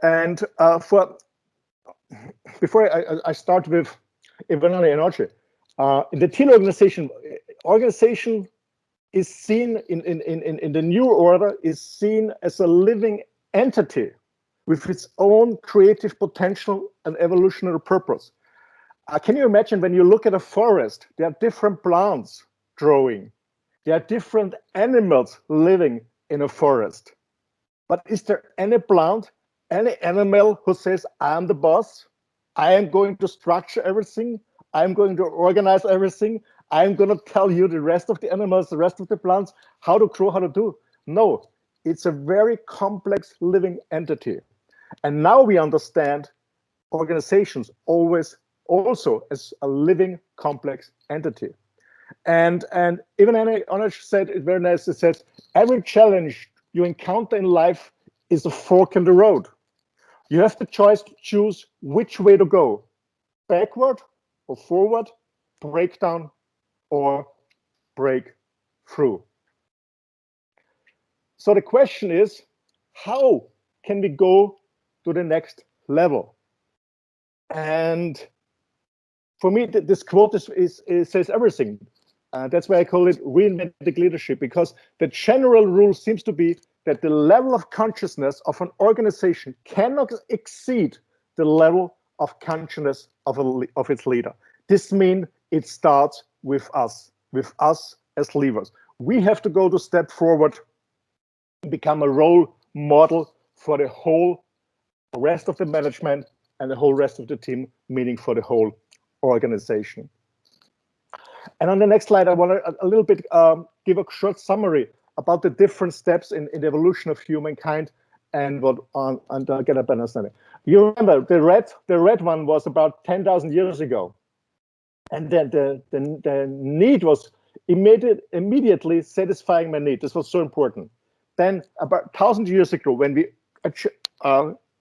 And before I start with Ivanani and Archie, in the team organization is seen in the new order is seen as a living entity with its own creative potential and evolutionary purpose. Can you imagine when you look at a forest, there are different plants growing, there are different animals living in a forest. But is there any plant, any animal who says, I'm the boss, I am going to structure everything, I'm going to organize everything, I'm going to tell you the rest of the animals, the rest of the plants, how to grow, how to do? No, it's a very complex living entity. And now we understand organizations always also as a living complex entity. And even Anna said it very nice. It says every challenge you encounter in life is a fork in the road. You have the choice to choose which way to go, backward or forward, breakdown or break through. So the question is, how can we go to the next level? And for me, this quote says everything. That's why I call it reinventing leadership, because the general rule seems to be that the level of consciousness of an organization cannot exceed the level of consciousness of its leader. This means it starts with us as leaders. We have to go to step forward and become a role model for the whole rest of the management and the whole rest of the team, meaning for the whole organization. And on the next slide, I want to a little bit give a short summary about the different steps in the evolution of humankind and what and get a better understanding. You remember the red one was about 10,000 years ago, and then the need was immediately satisfying my need. This was so important. Then about 1,000 years ago, when we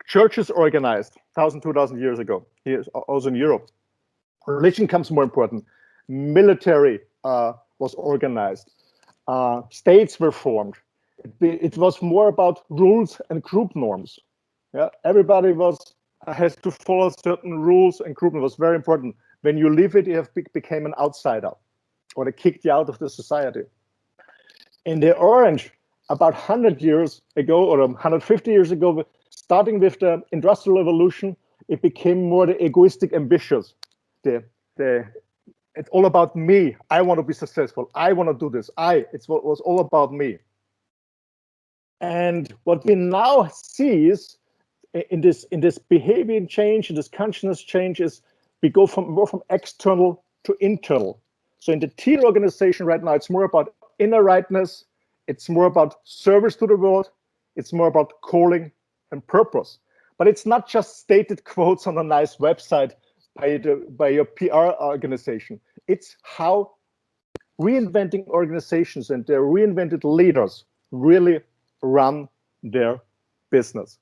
churches organized, 1,000, 2,000 years ago, here also in Europe, religion comes more important. Military was organized. States were formed. It was more about rules and group norms. Yeah, everybody has to follow certain rules and group norms. It was very important. When you leave it, you have became an outsider, or they kicked you out of the society. In the orange, about 100 years ago, or 150 years ago, starting with the Industrial Revolution, it became more the egoistic, ambitious. It's all about me. I want to be successful. I want to do this. It was all about me. And what we now see is in this behavior change, in this consciousness change, is we go more from external to internal. So in the team organization right now, it's more about inner rightness. It's more about service to the world. It's more about calling and purpose. But it's not just stated quotes on a nice website by your PR organization. It's how reinventing organizations and their reinvented leaders really run their business.